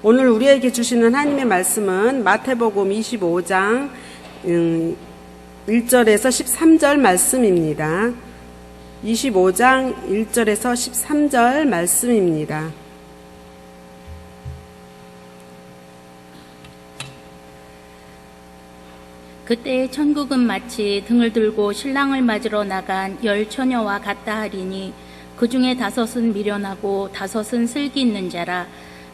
오늘 우리에게 주시는 하나님의 말씀은 마태복음 25장 1절에서 13절 말씀입니다. 25장 1절에서 13절 말씀입니다. 그때 천국은 마치 등을 들고 신랑을 맞으러 나간 10 처녀와 같다 하리니 그 중에 5은 미련하고 5은 슬기 있는 자라.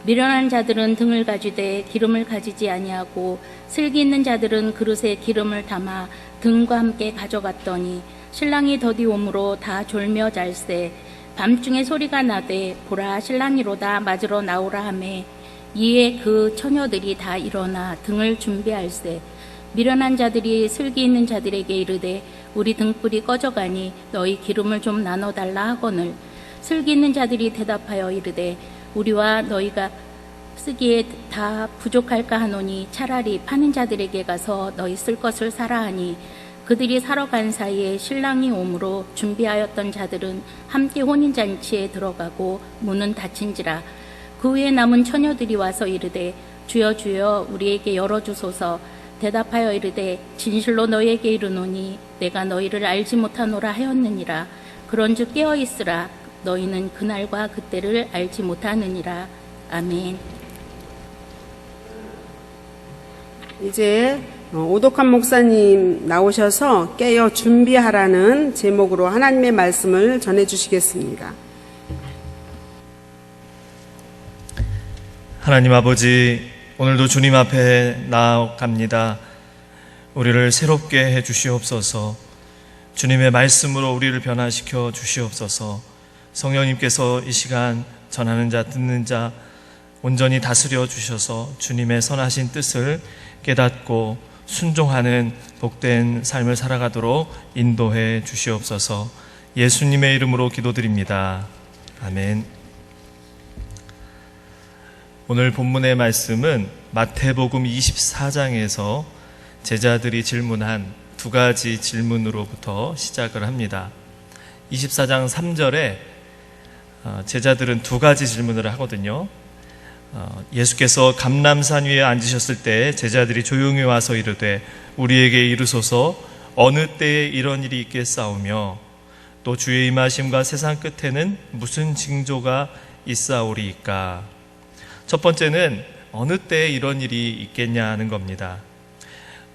미련한 자들은 등을 가지되 기름을 가지지 아니하고 슬기 있는 자들은 그릇에 기름을 담아 등과 함께 가져갔더니 신랑이 더디 오므로 다 졸며 잘세. 밤중에 소리가 나되 보라 신랑이로다 맞으러 나오라 하매 이에 그 처녀들이 다 일어나 등을 준비할세. 미련한 자들이 슬기 있는 자들에게 이르되 우리 등불이 꺼져가니 너희 기름을 좀 나눠달라 하거늘 슬기 있는 자들이 대답하여 이르되 우리와 너희가 쓰기에 다 부족할까 하노니 차라리 파는 자들에게 가서 너희 쓸 것을 사라 하니 그들이 사러 간 사이에 신랑이 오므로 준비하였던 자들은 함께 혼인잔치에 들어가고 문은 닫힌지라. 그 후에 남은 처녀들이 와서 이르되 주여 주여 우리에게 열어주소서. 대답하여 이르되 진실로 너희에게 이르노니 내가 너희를 알지 못하노라 하였느니라. 그런즉 깨어있으라. 너희는 그날과 그때를 알지 못하느니라. 아멘. 이제 오독한 목사님 나오셔서 깨어 준비하라는 제목으로 하나님의 말씀을 전해주시겠습니다. 하나님 아버지, 오늘도 주님 앞에 나아갑니다. 우리를 새롭게 해 주시옵소서. 주님의 말씀으로 우리를 변화시켜 주시옵소서. 성령님께서 이 시간 전하는 자 듣는 자 온전히 다스려 주셔서 주님의 선하신 뜻을 깨닫고 순종하는 복된 삶을 살아가도록 인도해 주시옵소서. 예수님의 이름으로 기도드립니다. 아멘. 오늘 본문의 말씀은 마태복음 24장에서 제자들이 질문한 2가지 질문으로부터 시작을 합니다. 24장 3절에 제자들은 2가지 질문을 하거든요. 예수께서 감람산 위에 앉으셨을 때 제자들이 조용히 와서 이르되 우리에게 이르소서 어느 때에 이런 일이 있겠사오며 또 주의 임하심과 세상 끝에는 무슨 징조가 있사오리이까. 첫 번째는 어느 때에 이런 일이 있겠냐 하는 겁니다.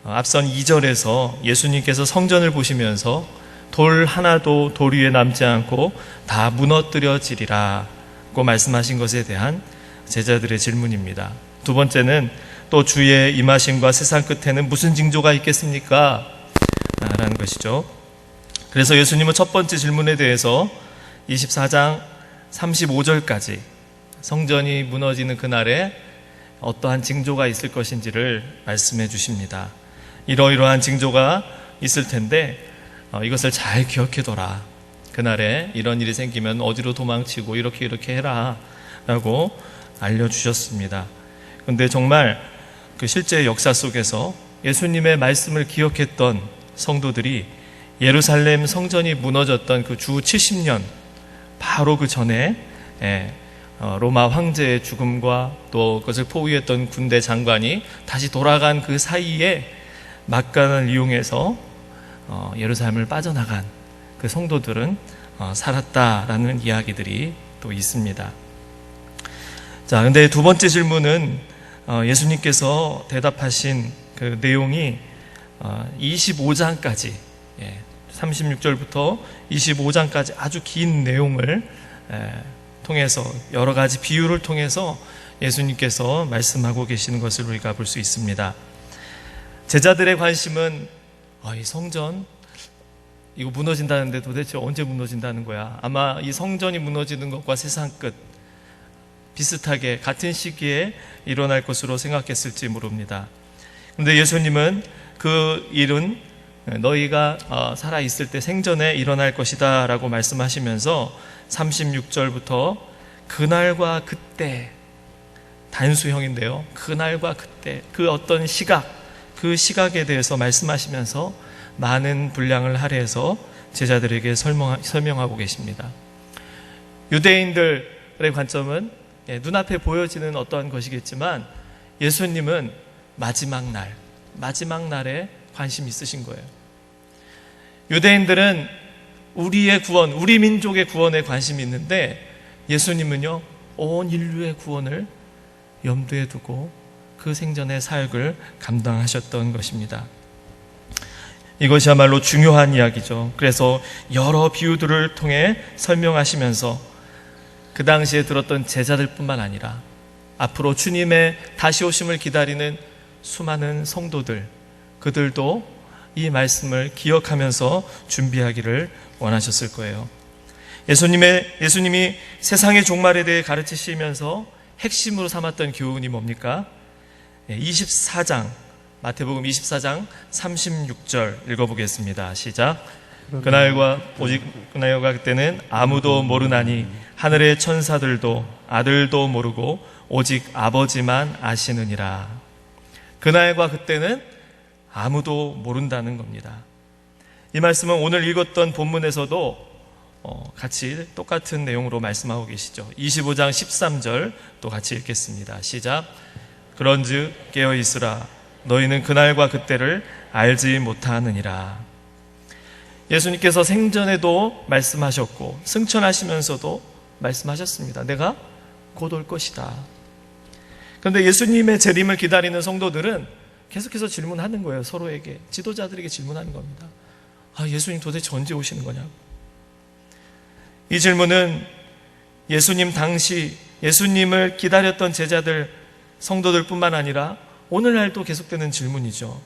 앞선 2절에서 예수님께서 성전을 보시면서 돌 하나도 돌 위에 남지 않고 다 무너뜨려지리라고 말씀하신 것에 대한 제자들의 질문입니다. 두 번째는 또 주의 임하심과 세상 끝에는 무슨 징조가 있겠습니까? 라는 것이죠. 그래서 예수님은 첫 번째 질문에 대해서 24장 35절까지 성전이 무너지는 그날에 어떠한 징조가 있을 것인지를 말씀해 주십니다. 이러이러한 징조가 있을 텐데 이것을 잘 기억해둬라. 그날에 이런 일이 생기면 어디로 도망치고 이렇게 해라 라고 알려주셨습니다. 그런데 정말 그 실제 역사 속에서 예수님의 말씀을 기억했던 성도들이 예루살렘 성전이 무너졌던 그 주 70년 바로 그 전에 로마 황제의 죽음과 또 그것을 포위했던 군대 장관이 다시 돌아간 그 사이에 막간을 이용해서 예루살렘을 빠져나간 그 성도들은 살았다라는 이야기들이 또 있습니다. 자, 근데 두 번째 질문은 예수님께서 대답하신 그 내용이 25장까지 36절부터 25장까지 아주 긴 내용을 통해서 여러 가지 비유를 통해서 예수님께서 말씀하고 계시는 것을 우리가 볼 수 있습니다. 제자들의 관심은 이 성전 이거 무너진다는데 도대체 언제 무너진다는 거야. 아마 이 성전이 무너지는 것과 세상 끝 비슷하게 같은 시기에 일어날 것으로 생각했을지 모릅니다. 그런데 예수님은 그 일은 너희가 살아있을 때 생전에 일어날 것이다 라고 말씀하시면서 36절부터 그날과 그때, 단수형인데요, 그날과 그때, 그 어떤 시각, 그 시각에 대해서 말씀하시면서 많은 분량을 할애해서 제자들에게 설명하고 계십니다. 유대인들의 관점은 눈앞에 보여지는 어떠한 것이겠지만 예수님은 마지막 날에 관심이 있으신 거예요. 유대인들은 우리의 구원, 우리 민족의 구원에 관심이 있는데 예수님은요, 온 인류의 구원을 염두에 두고 그 생전의 사역을 감당하셨던 것입니다. 이것이야말로 중요한 이야기죠. 그래서 여러 비유들을 통해 설명하시면서 그 당시에 들었던 제자들뿐만 아니라 앞으로 주님의 다시 오심을 기다리는 수많은 성도들, 그들도 이 말씀을 기억하면서 준비하기를 원하셨을 거예요. 예수님이 세상의 종말에 대해 가르치시면서 핵심으로 삼았던 교훈이 뭡니까? 24장, 마태복음 24장 36절 읽어보겠습니다. 시작. 그날과 그때는 아무도 모르나니 하늘의 천사들도 아들도 모르고 오직 아버지만 아시느니라. 그날과 그때는 아무도 모른다는 겁니다. 이 말씀은 오늘 읽었던 본문에서도 같이 똑같은 내용으로 말씀하고 계시죠. 25장 13절 또 같이 읽겠습니다. 시작. 그런즉 깨어있으라. 너희는 그날과 그때를 알지 못하느니라. 예수님께서 생전에도 말씀하셨고 승천하시면서도 말씀하셨습니다. 내가 곧 올 것이다. 그런데 예수님의 재림을 기다리는 성도들은 계속해서 질문하는 거예요. 서로에게, 지도자들에게 질문하는 겁니다. 예수님 도대체 언제 오시는 거냐고. 이 질문은 예수님 당시 예수님을 기다렸던 제자들, 성도들뿐만 아니라 오늘날도 계속되는 질문이죠.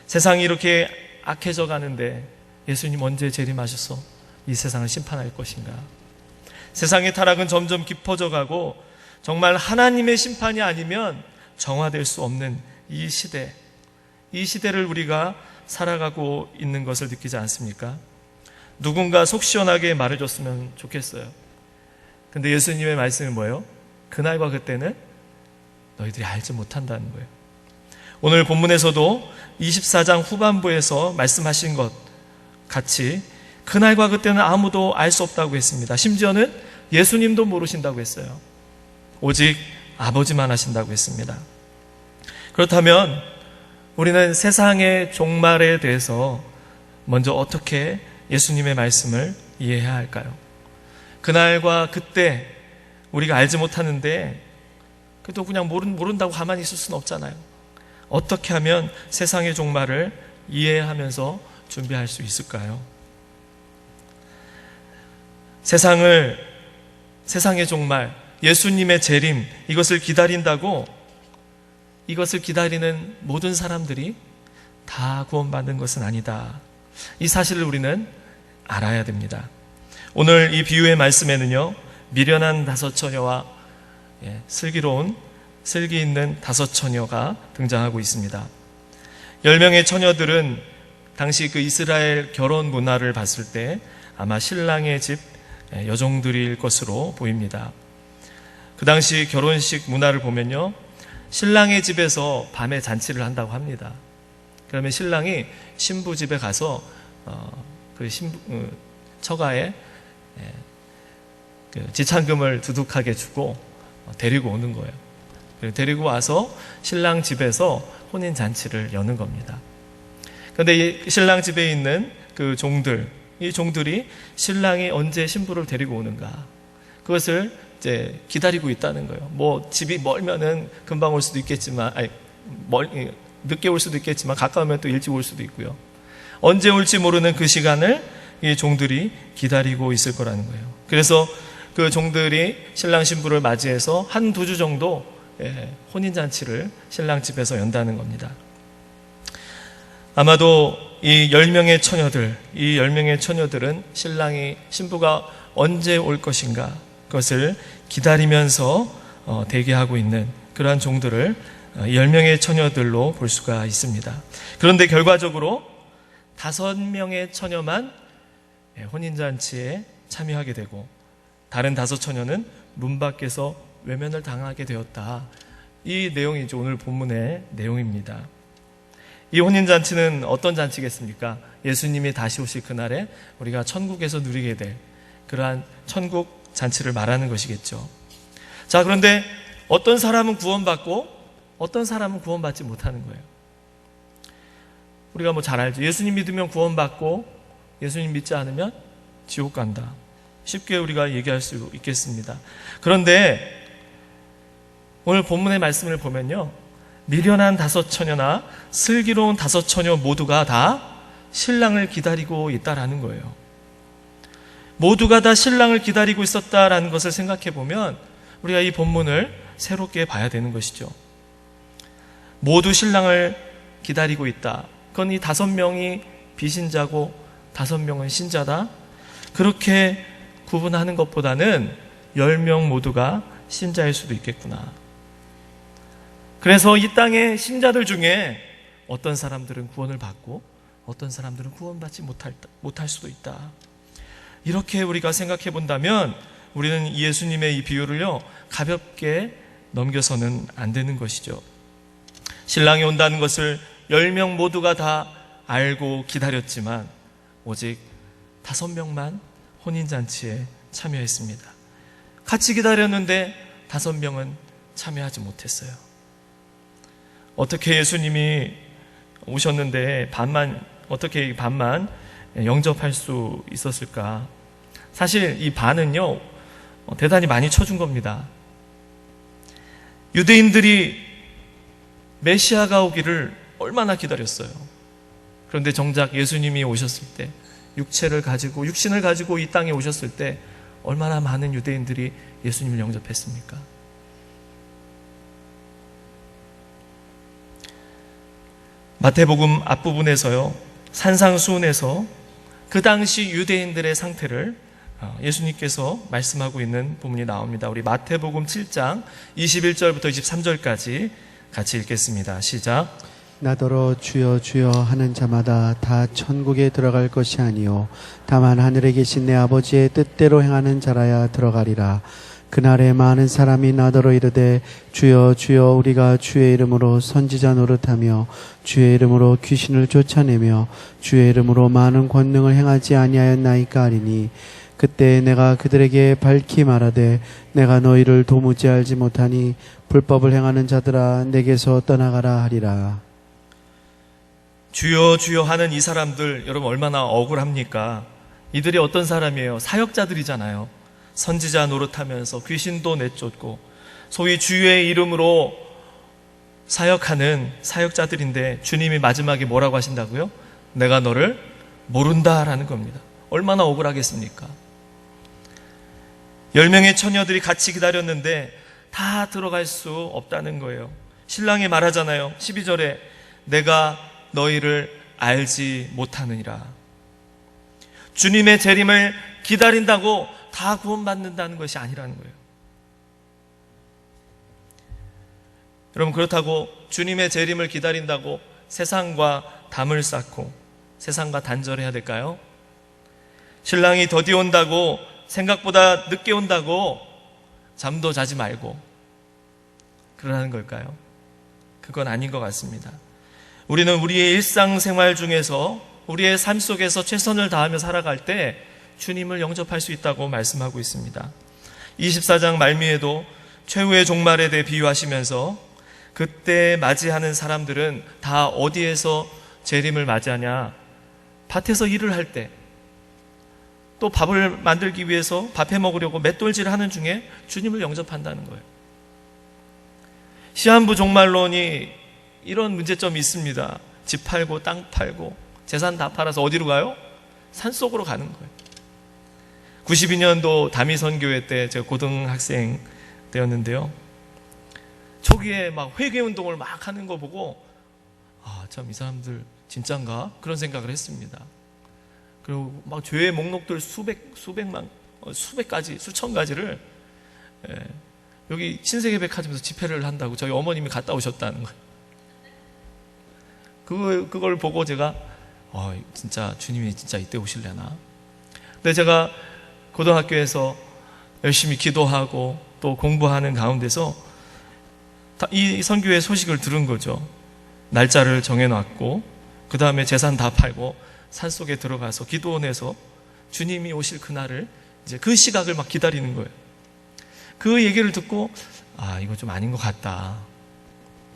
세상이 이렇게 악해져 가는데 예수님 언제 재림하셔서 이 세상을 심판할 것인가? 세상의 타락은 점점 깊어져 가고 정말 하나님의 심판이 아니면 정화될 수 없는 이 시대를 우리가 살아가고 있는 것을 느끼지 않습니까? 누군가 속 시원하게 말해줬으면 좋겠어요. 근데 예수님의 말씀은 뭐예요? 그날과 그때는 너희들이 알지 못한다는 거예요. 오늘 본문에서도 24장 후반부에서 말씀하신 것 같이 그날과 그때는 아무도 알 수 없다고 했습니다. 심지어는 예수님도 모르신다고 했어요. 오직 아버지만 하신다고 했습니다. 그렇다면 우리는 세상의 종말에 대해서 먼저 어떻게 예수님의 말씀을 이해해야 할까요? 그날과 그때 우리가 알지 못하는데 그래도 그냥 모른다고 가만히 있을 수는 없잖아요. 어떻게 하면 세상의 종말을 이해하면서 준비할 수 있을까요? 세상의 종말, 예수님의 재림, 이것을 기다리는 모든 사람들이 다 구원받는 것은 아니다. 이 사실을 우리는 알아야 됩니다. 오늘 이 비유의 말씀에는요, 미련한 5처녀와 슬기 있는 5처녀가 등장하고 있습니다. 10명의 처녀들은 당시 그 이스라엘 결혼 문화를 봤을 때 아마 신랑의 집 여종들일 것으로 보입니다. 그 당시 결혼식 문화를 보면요, 신랑의 집에서 밤에 잔치를 한다고 합니다. 그러면 신랑이 신부 집에 가서 처가에 지참금을 두둑하게 주고 데리고 오는 거예요. 데리고 와서 신랑 집에서 혼인 잔치를 여는 겁니다. 그런데 이 신랑 집에 있는 그 종들, 이 종들이 신랑이 언제 신부를 데리고 오는가, 그것을 이제 기다리고 있다는 거예요. 뭐 집이 멀면은 금방 올 수도 있겠지만, 늦게 올 수도 있겠지만 가까우면 또 일찍 올 수도 있고요. 언제 올지 모르는 그 시간을 이 종들이 기다리고 있을 거라는 거예요. 그래서 그 종들이 신랑 신부를 맞이해서 한 2주 정도 혼인잔치를 신랑 집에서 연다는 겁니다. 아마도 이 10명의 처녀들은 신부가 언제 올 것인가, 그것을 기다리면서 대기하고 있는 그러한 종들을 10명의 처녀들로 볼 수가 있습니다. 그런데 결과적으로 5명의 처녀만 혼인잔치에 참여하게 되고 다른 5처녀는 문 밖에서 외면을 당하게 되었다. 이 내용이 이제 오늘 본문의 내용입니다. 이 혼인잔치는 어떤 잔치겠습니까? 예수님이 다시 오실 그날에 우리가 천국에서 누리게 될 그러한 천국 잔치를 말하는 것이겠죠. 자, 그런데 어떤 사람은 구원받고 어떤 사람은 구원받지 못하는 거예요. 우리가 뭐 잘 알죠. 예수님 믿으면 구원받고 예수님 믿지 않으면 지옥 간다. 쉽게 우리가 얘기할 수 있겠습니다. 그런데 오늘 본문의 말씀을 보면요, 미련한 5처녀나 슬기로운 5처녀 모두가 다 신랑을 기다리고 있다라는 거예요. 모두가 다 신랑을 기다리고 있었다라는 것을 생각해 보면 우리가 이 본문을 새롭게 봐야 되는 것이죠. 모두 신랑을 기다리고 있다. 그건 이 5명이 비신자고 5명은 신자다. 그렇게 구분하는 것보다는 10명 모두가 신자일 수도 있겠구나. 그래서 이 땅의 신자들 중에 어떤 사람들은 구원을 받고 어떤 사람들은 구원받지 못할 수도 있다. 이렇게 우리가 생각해 본다면 우리는 예수님의 이 비유를요, 가볍게 넘겨서는 안 되는 것이죠. 신랑이 온다는 것을 10명 모두가 다 알고 기다렸지만 오직 5명만 혼인잔치에 참여했습니다. 같이 기다렸는데 5명은 참여하지 못했어요. 어떻게 예수님이 오셨는데 어떻게 반만 영접할 수 있었을까? 사실 이 반은요, 대단히 많이 쳐준 겁니다. 유대인들이 메시아가 오기를 얼마나 기다렸어요. 그런데 정작 예수님이 오셨을 때, 육신을 가지고 이 땅에 오셨을 때 얼마나 많은 유대인들이 예수님을 영접했습니까? 마태복음 앞부분에서요, 산상수훈에서 그 당시 유대인들의 상태를 예수님께서 말씀하고 있는 부분이 나옵니다. 우리 마태복음 7장 21절부터 23절까지 같이 읽겠습니다. 시작. 나더러 주여 주여 하는 자마다 다 천국에 들어갈 것이 아니요 다만 하늘에 계신 내 아버지의 뜻대로 행하는 자라야 들어가리라. 그날에 많은 사람이 나더러 이르되 주여 주여 우리가 주의 이름으로 선지자 노릇하며 주의 이름으로 귀신을 쫓아내며 주의 이름으로 많은 권능을 행하지 아니하였나이까 하리니 그때 내가 그들에게 밝히 말하되 내가 너희를 도무지 알지 못하니 불법을 행하는 자들아 내게서 떠나가라 하리라. 주여 주여 하는 이 사람들, 여러분 얼마나 억울합니까? 이들이 어떤 사람이에요? 사역자들이잖아요. 선지자 노릇하면서 귀신도 내쫓고 소위 주의 이름으로 사역하는 사역자들인데 주님이 마지막에 뭐라고 하신다고요? 내가 너를 모른다라는 겁니다. 얼마나 억울하겠습니까? 10명의 처녀들이 같이 기다렸는데 다 들어갈 수 없다는 거예요. 신랑이 말하잖아요. 12절에 내가 너희를 알지 못하느니라. 주님의 재림을 기다린다고 다 구원받는다는 것이 아니라는 거예요. 여러분, 그렇다고 주님의 재림을 기다린다고 세상과 담을 쌓고 세상과 단절해야 될까요? 신랑이 더디 온다고, 생각보다 늦게 온다고 잠도 자지 말고 그러라는 걸까요? 그건 아닌 것 같습니다. 우리는 우리의 일상생활 중에서 우리의 삶 속에서 최선을 다하며 살아갈 때 주님을 영접할 수 있다고 말씀하고 있습니다. 24장 말미에도 최후의 종말에 대해 비유하시면서 그때 맞이하는 사람들은 다 어디에서 재림을 맞이하냐? 밭에서 일을 할 때, 또 밥을 만들기 위해서 밥해 먹으려고 맷돌질을 하는 중에 주님을 영접한다는 거예요. 시한부 종말론이 이런 문제점이 있습니다. 집 팔고 땅 팔고 재산 다 팔아서 어디로 가요? 산속으로 가는 거예요. 92년도 다미선교회 때 제가 고등학생 때였는데요. 초기에 막 회개운동을 막 하는 거 보고 참 이 사람들 진짠가? 그런 생각을 했습니다. 그리고 막 죄의 목록들 수백 가지, 수천 가지를 여기 신세계백화점에서 집회를 한다고 저희 어머님이 갔다 오셨다는 거예요. 그걸 보고 제가 진짜 주님이 진짜 이때 오실려나? 근데 제가 고등학교에서 열심히 기도하고 또 공부하는 가운데서 이 선교회 소식을 들은 거죠. 날짜를 정해놨고 그 다음에 재산 다 팔고 산속에 들어가서 기도원에서 주님이 오실 그날을 이제 그 시각을 막 기다리는 거예요. 그 얘기를 듣고 이거 좀 아닌 것 같다,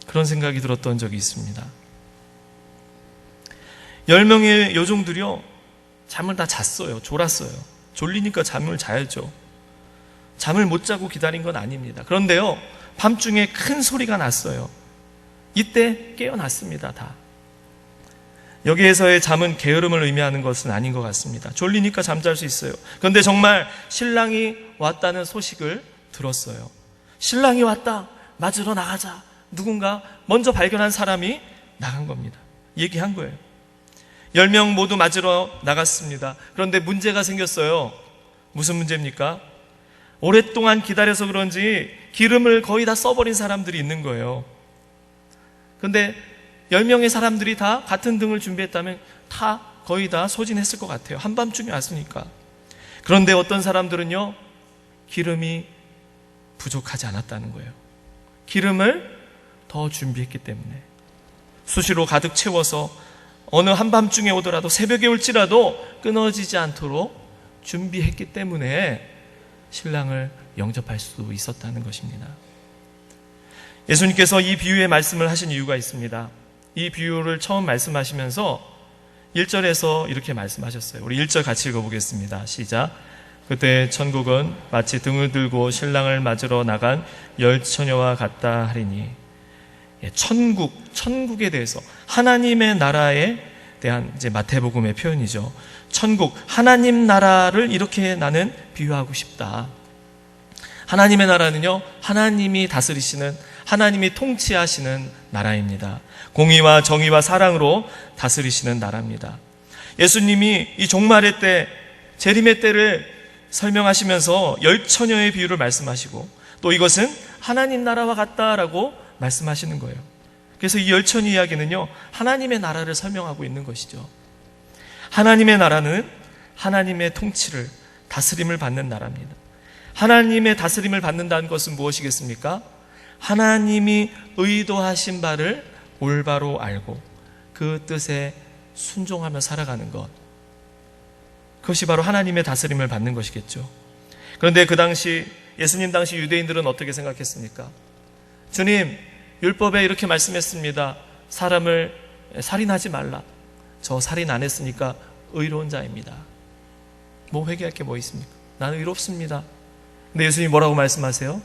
그런 생각이 들었던 적이 있습니다. 10명의 여종들이요, 잠을 다 잤어요. 졸았어요. 졸리니까 잠을 자야죠. 잠을 못 자고 기다린 건 아닙니다. 그런데요, 밤중에 큰 소리가 났어요. 이때 깨어났습니다. 다. 여기에서의 잠은 게으름을 의미하는 것은 아닌 것 같습니다. 졸리니까 잠잘 수 있어요. 그런데 정말 신랑이 왔다는 소식을 들었어요. 신랑이 왔다, 맞으러 나가자. 누군가 먼저 발견한 사람이 나간 겁니다. 얘기한 거예요. 10명 모두 맞으러 나갔습니다. 그런데 문제가 생겼어요. 무슨 문제입니까? 오랫동안 기다려서 그런지 기름을 거의 다 써버린 사람들이 있는 거예요. 그런데 10명의 사람들이 다 같은 등을 준비했다면 다 거의 다 소진했을 것 같아요. 한밤중에 왔으니까. 그런데 어떤 사람들은요, 기름이 부족하지 않았다는 거예요. 기름을 더 준비했기 때문에 수시로 가득 채워서 어느 한밤중에 오더라도 새벽에 올지라도 끊어지지 않도록 준비했기 때문에 신랑을 영접할 수 있었다는 것입니다. 예수님께서 이 비유의 말씀을 하신 이유가 있습니다. 이 비유를 처음 말씀하시면서 1절에서 이렇게 말씀하셨어요. 우리 1절 같이 읽어보겠습니다. 시작. 그때 천국은 마치 등을 들고 신랑을 맞으러 나간 10처녀와 같다 하리니. 천국에 대해서, 하나님의 나라에 대한 이제 마태복음의 표현이죠. 천국, 하나님 나라를 이렇게 나는 비유하고 싶다. 하나님의 나라는요, 하나님이 다스리시는, 하나님이 통치하시는 나라입니다. 공의와 정의와 사랑으로 다스리시는 나라입니다. 예수님이 이 종말의 때, 재림의 때를 설명하시면서 10처녀의 비유를 말씀하시고, 또 이것은 하나님 나라와 같다라고 말씀하시는 거예요. 그래서 이 10처녀 이야기는요, 하나님의 나라를 설명하고 있는 것이죠. 하나님의 나라는 하나님의 통치를, 다스림을 받는 나라입니다. 하나님의 다스림을 받는다는 것은 무엇이겠습니까? 하나님이 의도하신 바를 올바로 알고 그 뜻에 순종하며 살아가는 것, 그것이 바로 하나님의 다스림을 받는 것이겠죠. 그런데 그 당시, 예수님 당시 유대인들은 어떻게 생각했습니까? 주님, 율법에 이렇게 말씀했습니다. 사람을 살인하지 말라. 저 살인 안 했으니까 의로운 자입니다. 뭐 회개할 게 뭐 있습니까? 나는 의롭습니다. 근데 예수님이 뭐라고 말씀하세요?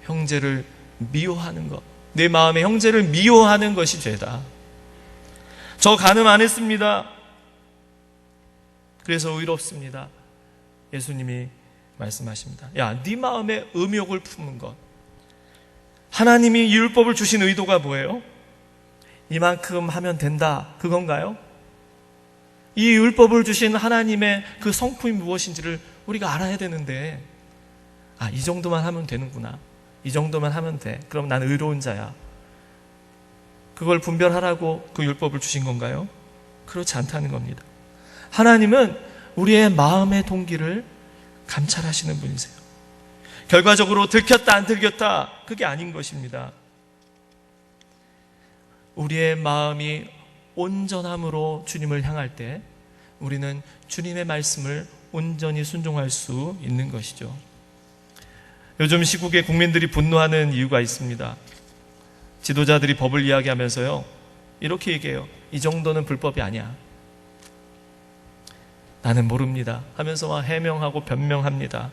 형제를 미워하는 것, 내 마음에 형제를 미워하는 것이 죄다. 저 간음 안 했습니다. 그래서 의롭습니다. 예수님이 말씀하십니다. 야, 네 마음에 음욕을 품은 것. 하나님이 이 율법을 주신 의도가 뭐예요? 이만큼 하면 된다, 그건가요? 이 율법을 주신 하나님의 그 성품이 무엇인지를 우리가 알아야 되는데, 이 정도만 하면 되는구나, 이 정도만 하면 돼, 그럼 난 의로운 자야, 그걸 분별하라고 그 율법을 주신 건가요? 그렇지 않다는 겁니다. 하나님은 우리의 마음의 동기를 감찰하시는 분이세요. 결과적으로 들켰다 안 들켰다, 그게 아닌 것입니다. 우리의 마음이 온전함으로 주님을 향할 때 우리는 주님의 말씀을 온전히 순종할 수 있는 것이죠. 요즘 시국의 국민들이 분노하는 이유가 있습니다. 지도자들이 법을 이야기하면서요, 이렇게 얘기해요. 이 정도는 불법이 아니야, 나는 모릅니다 하면서 막 해명하고 변명합니다.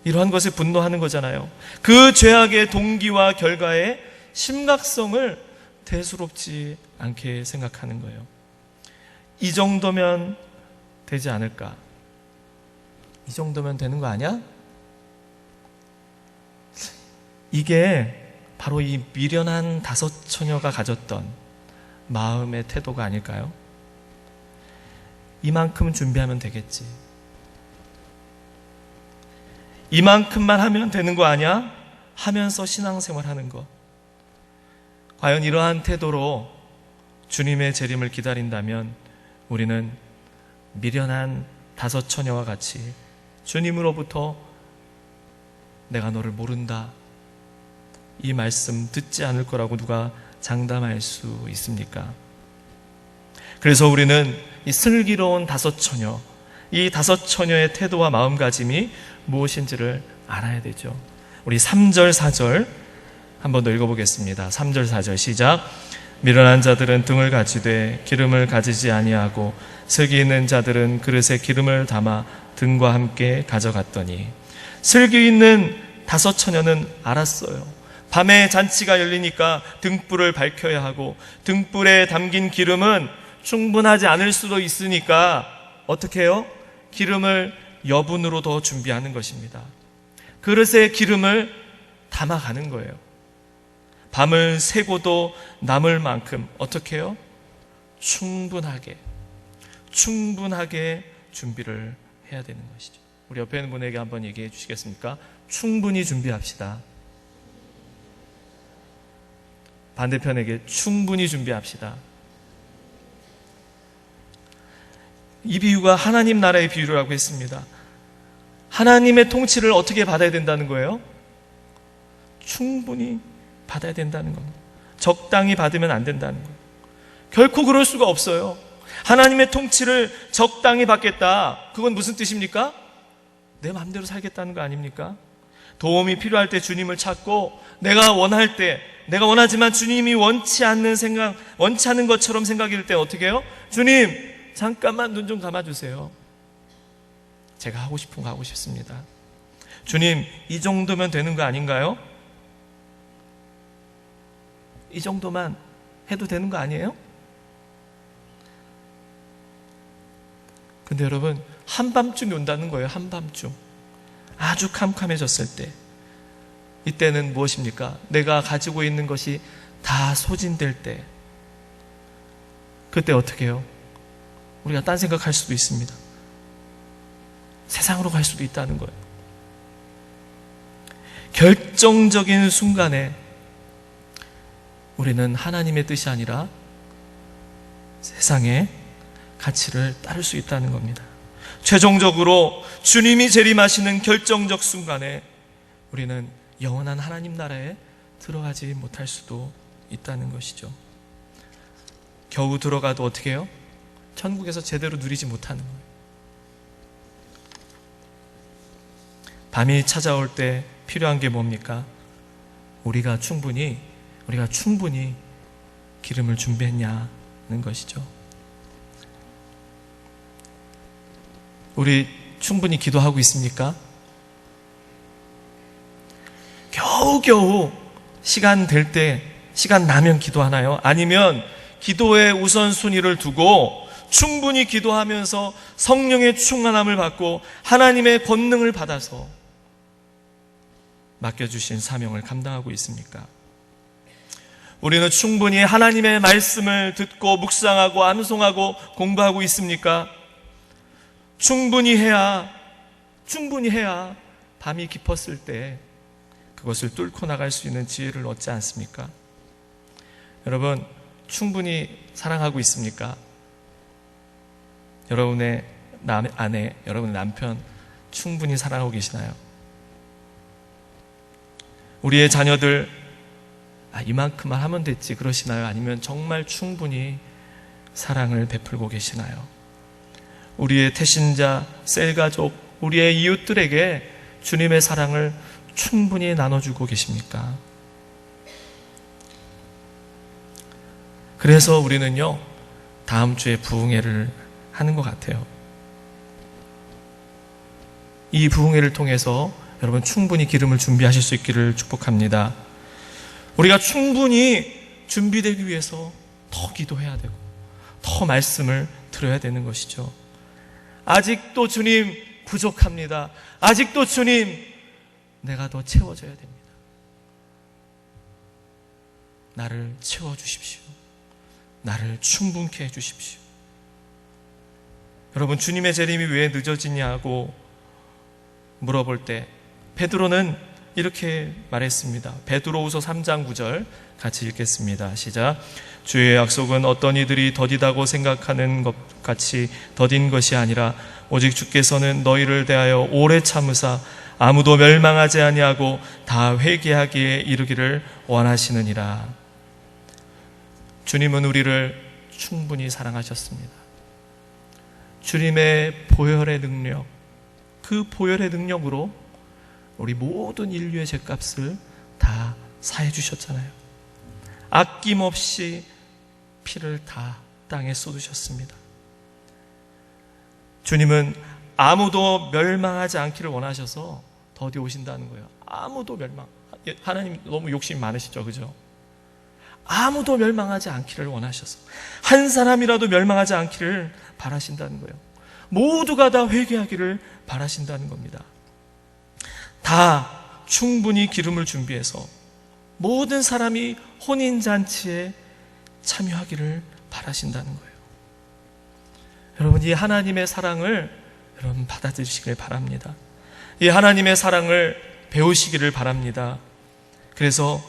이러한 것에 분노하는 거잖아요. 그 죄악의 동기와 결과의 심각성을 대수롭지 않게 생각하는 거예요. 이 정도면 되지 않을까? 이 정도면 되는 거 아니야? 이게 바로 이 미련한 5처녀가 가졌던 마음의 태도가 아닐까요? 이만큼 준비하면 되겠지, 이만큼만 하면 되는 거 아니야? 하면서 신앙생활하는 것. 과연 이러한 태도로 주님의 재림을 기다린다면 우리는 미련한 5처녀와 같이 주님으로부터 내가 너를 모른다, 이 말씀 듣지 않을 거라고 누가 장담할 수 있습니까? 그래서 우리는 이 슬기로운 5처녀, 이 5처녀의 태도와 마음가짐이 무엇인지를 알아야 되죠. 우리 3절, 4절 한번 더 읽어보겠습니다. 3절, 4절 시작. 미련한 자들은 등을 가지되 기름을 가지지 아니하고 슬기 있는 자들은 그릇에 기름을 담아 등과 함께 가져갔더니, 슬기 있는 5 처녀는 알았어요. 밤에 잔치가 열리니까 등불을 밝혀야 하고 등불에 담긴 기름은 충분하지 않을 수도 있으니까 어떻게 해요? 기름을 여분으로 더 준비하는 것입니다. 그릇에 기름을 담아가는 거예요. 밤을 새고도 남을 만큼 어떻게 해요? 충분하게 준비를 해야 되는 것이죠. 우리 옆에 있는 분에게 한번 얘기해 주시겠습니까? 충분히 준비합시다. 반대편에게 충분히 준비합시다. 이 비유가 하나님 나라의 비유라고 했습니다. 하나님의 통치를 어떻게 받아야 된다는 거예요? 충분히 받아야 된다는 겁니다. 적당히 받으면 안 된다는 거예요. 결코 그럴 수가 없어요. 하나님의 통치를 적당히 받겠다. 그건 무슨 뜻입니까? 내 마음대로 살겠다는 거 아닙니까? 도움이 필요할 때 주님을 찾고, 내가 원할 때, 내가 원하지만 주님이 원치 않는 것처럼 생각이 들 때 어떻게 해요? 주님, 잠깐만 눈 좀 감아주세요. 제가 하고 싶은 거 하고 싶습니다. 주님, 이 정도면 되는 거 아닌가요? 이 정도만 해도 되는 거 아니에요? 근데 여러분, 한밤중이 온다는 거예요. 한밤중. 아주 캄캄해졌을 때. 이때는 무엇입니까? 내가 가지고 있는 것이 다 소진될 때. 그때 어떻게 해요? 우리가 딴 생각할 수도 있습니다. 세상으로 갈 수도 있다는 거예요. 결정적인 순간에 우리는 하나님의 뜻이 아니라 세상의 가치를 따를 수 있다는 겁니다. 최종적으로 주님이 재림하시는 결정적 순간에 우리는 영원한 하나님 나라에 들어가지 못할 수도 있다는 것이죠. 겨우 들어가도 어떻게 해요? 천국에서 제대로 누리지 못하는 거예요. 밤이 찾아올 때 필요한 게 뭡니까? 우리가 충분히 기름을 준비했냐는 것이죠. 우리 충분히 기도하고 있습니까? 겨우겨우 시간 될 때, 시간 나면 기도하나요? 아니면 기도의 우선순위를 두고 충분히 기도하면서 성령의 충만함을 받고 하나님의 권능을 받아서 맡겨주신 사명을 감당하고 있습니까? 우리는 충분히 하나님의 말씀을 듣고 묵상하고 암송하고 공부하고 있습니까? 충분히 해야 밤이 깊었을 때 그것을 뚫고 나갈 수 있는 지혜를 얻지 않습니까? 여러분, 충분히 사랑하고 있습니까? 여러분의 아내, 여러분의 남편 충분히 사랑하고 계시나요? 우리의 자녀들 이만큼만 하면 됐지 그러시나요? 아니면 정말 충분히 사랑을 베풀고 계시나요? 우리의 태신자, 셀가족, 우리의 이웃들에게 주님의 사랑을 충분히 나눠주고 계십니까? 그래서 우리는요, 다음 주에 부흥회를 하는 것 같아요. 이 부흥회를 통해서 여러분 충분히 기름을 준비하실 수 있기를 축복합니다. 우리가 충분히 준비되기 위해서 더 기도해야 되고 더 말씀을 들어야 되는 것이죠. 아직도 주님 부족합니다. 아직도 주님 내가 더 채워져야 됩니다. 나를 채워주십시오. 나를 충분케 해주십시오. 여러분, 주님의 재림이 왜 늦어지냐고 물어볼 때 베드로는 이렇게 말했습니다. 베드로후서 3장 9절 같이 읽겠습니다. 시작. 주의 약속은 어떤 이들이 더디다고 생각하는 것 같이 더딘 것이 아니라 오직 주께서는 너희를 대하여 오래 참으사 아무도 멸망하지 아니하고 다 회개하기에 이르기를 원하시느니라. 주님은 우리를 충분히 사랑하셨습니다. 주님의 보혈의 능력, 그 보혈의 능력으로 우리 모든 인류의 죄값을 다 사해 주셨잖아요. 아낌없이 피를 다 땅에 쏟으셨습니다. 주님은 아무도 멸망하지 않기를 원하셔서 더디 오신다는 거예요. 아무도 하나님 너무 욕심이 많으시죠, 그죠? 아무도 멸망하지 않기를 원하셔서, 한 사람이라도 멸망하지 않기를 바라신다는 거예요. 모두가 다 회개하기를 바라신다는 겁니다. 다 충분히 기름을 준비해서 모든 사람이 혼인잔치에 참여하기를 바라신다는 거예요. 여러분, 이 하나님의 사랑을 여러분 받아들이시길 바랍니다. 이 하나님의 사랑을 배우시기를 바랍니다. 그래서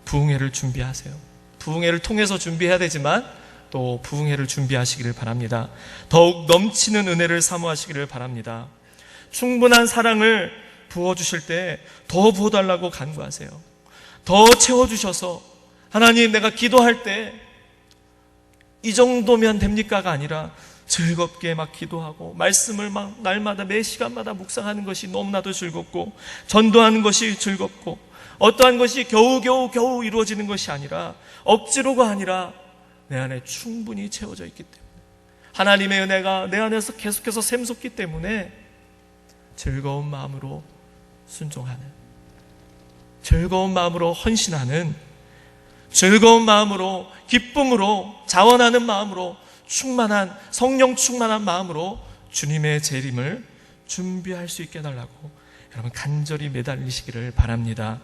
부흥회를 준비하세요. 부흥회를 통해서 준비해야 되지만 또 부흥회를 준비하시기를 바랍니다. 더욱 넘치는 은혜를 사모하시기를 바랍니다. 충분한 사랑을 부어주실 때 더 부어달라고 간구하세요. 더 채워주셔서, 하나님, 내가 기도할 때 이 정도면 됩니까가 아니라 즐겁게 막 기도하고 말씀을 막 날마다 매 시간마다 묵상하는 것이 너무나도 즐겁고, 전도하는 것이 즐겁고, 어떠한 것이 겨우 이루어지는 것이 아니라, 억지로가 아니라 내 안에 충분히 채워져 있기 때문에, 하나님의 은혜가 내 안에서 계속해서 샘솟기 때문에 즐거운 마음으로 순종하는, 즐거운 마음으로 헌신하는, 즐거운 마음으로, 기쁨으로, 자원하는 마음으로, 충만한, 성령 충만한 마음으로 주님의 재림을 준비할 수 있게 해달라고 여러분 간절히 매달리시기를 바랍니다.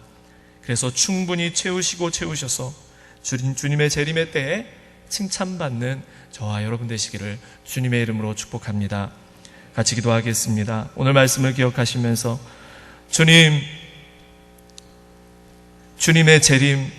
그래서 충분히 채우셔서 주님의 재림의 때에 칭찬받는 저와 여러분 되시기를 주님의 이름으로 축복합니다. 같이 기도하겠습니다. 오늘 말씀을 기억하시면서 주님의 재림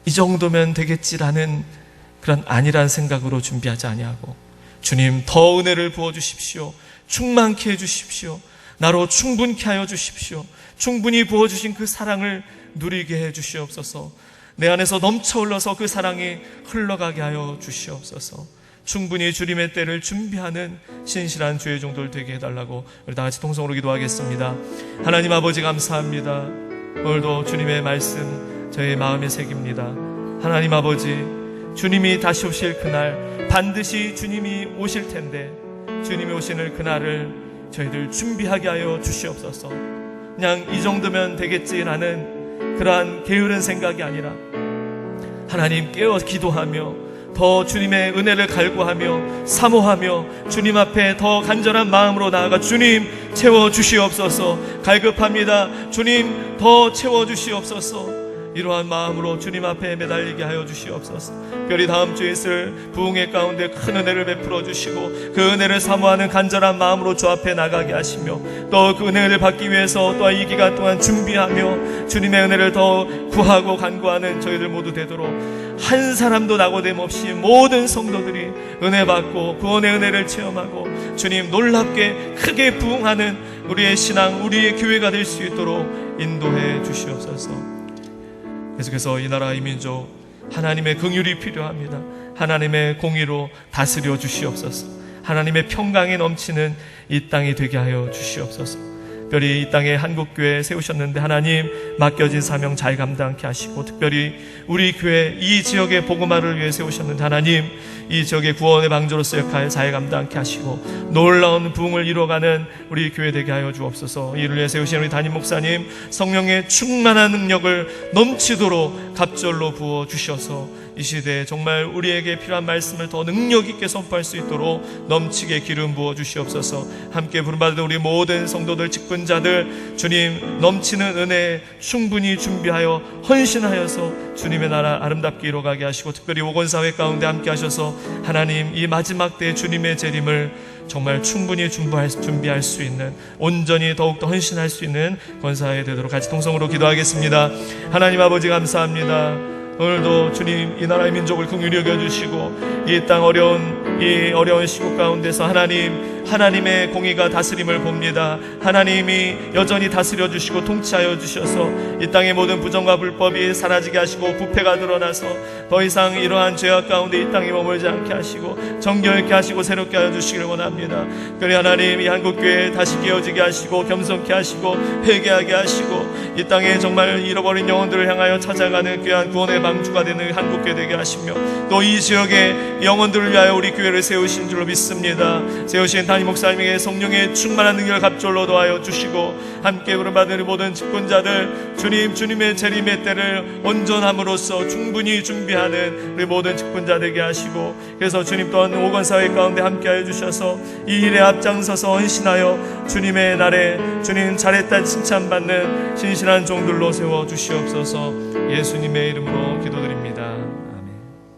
이 정도면 되겠지라는 그런 안일한 생각으로 준비하지 아니하고, 주님 더 은혜를 부어주십시오. 충만케 해주십시오. 나로 충분케 하여 주십시오. 충분히 부어주신 그 사랑을 누리게 해주시옵소서. 내 안에서 넘쳐 흘러서 그 사랑이 흘러가게 하여 주시옵소서. 충분히 주님의 때를 준비하는 신실한 주의 종들 되게 해달라고 우리 다 같이 통성으로 기도하겠습니다. 하나님 아버지 감사합니다. 오늘도 주님의 말씀 저의 마음에 새깁니다. 하나님 아버지, 주님이 다시 오실 그날, 반드시 주님이 오실 텐데 주님이 오시는 그날을 저희들 준비하게 하여 주시옵소서. 그냥 이 정도면 되겠지라는 그러한 게으른 생각이 아니라 하나님 깨어 기도하며 더 주님의 은혜를 갈구하며 사모하며 주님 앞에 더 간절한 마음으로 나아가 주님 채워주시옵소서. 갈급합니다. 주님 더 채워주시옵소서. 이러한 마음으로 주님 앞에 매달리게 하여 주시옵소서. 특별히 다음 주에 있을 부흥회 가운데 큰 은혜를 베풀어 주시고 그 은혜를 사모하는 간절한 마음으로 주 앞에 나가게 하시며 또 그 은혜를 받기 위해서 또한 이 기간 동안 준비하며 주님의 은혜를 더 구하고 간구하는 저희들 모두 되도록 한 사람도 낙오됨 없이 모든 성도들이 은혜 받고 구원의 은혜를 체험하고 주님 놀랍게 크게 부흥하는 우리의 신앙, 우리의 교회가 될 수 있도록 인도해 주시옵소서. 계속해서 이 나라 이 민족 하나님의 긍휼이 필요합니다. 하나님의 공의로 다스려 주시옵소서. 하나님의 평강이 넘치는 이 땅이 되게 하여 주시옵소서. 특별히 이 땅에 한국교회 세우셨는데 하나님 맡겨진 사명 잘 감당케 하시고, 특별히 우리 교회 이 지역의 복음화를 위해 세우셨는데 하나님 이 지역의 구원의 방주로서 역할 잘 감당케 하시고 놀라운 부흥을 이루어가는 우리 교회 되게 하여 주옵소서. 이를 위해 세우신 우리 담임 목사님 성령의 충만한 능력을 넘치도록 갑절로 부어 주셔서 이 시대에 정말 우리에게 필요한 말씀을 더 능력 있게 선포할 수 있도록 넘치게 기름 부어 주시옵소서. 함께 부름받은 우리 모든 성도들, 직분자들 주님 넘치는 은혜에 충분히 준비하여 헌신하여서 주님의 나라 아름답게 이루어가게 하시고, 특별히 오건사회 가운데 함께 하셔서 하나님 이 마지막 때의 주님의 재림을 정말 충분히 준비할 수 있는, 온전히 더욱더 헌신할 수 있는 권사회 되도록 같이 통성으로 기도하겠습니다. 하나님 아버지 감사합니다. 오늘도 주님 이 나라의 민족을 긍휼히 여겨주시고 이 땅 어려운 시국 가운데서 하나님의 공의가 다스림을 봅니다. 하나님이 여전히 다스려 주시고 통치하여 주셔서 이 땅의 모든 부정과 불법이 사라지게 하시고 부패가 드러나서 더 이상 이러한 죄악 가운데 이 땅에 머물지 않게 하시고 정결케 하시고 새롭게 하여 주시기를 원합니다. 그래 하나님 이 한국교회 다시 깨어지게 하시고 겸손케 하시고 회개하게 하시고 이 땅에 정말 잃어버린 영혼들을 향하여 찾아가는 귀한 구원의 방주가 되는 한국교회 되게 하시며 또 이 지역의 영혼들을 위하여 우리 교회를 세우신 줄로 믿습니다. 세우신 담임 목사님에게 성령의 충만한 능력을 갑절로 더하여 주시고 함께 부름받은 모든 직분자들 주님의 재림의 때를 온전함으로써 충분히 준비하는 우리 모든 직분자 되게 하시고 그래서 주님 또한 오건사회 가운데 함께하여 주셔서 이 일에 앞장서서 헌신하여 주님의 날에 주님 잘했다 칭찬받는 신실한 종들로 세워주시옵소서. 예수님의 이름으로 기도드립니다.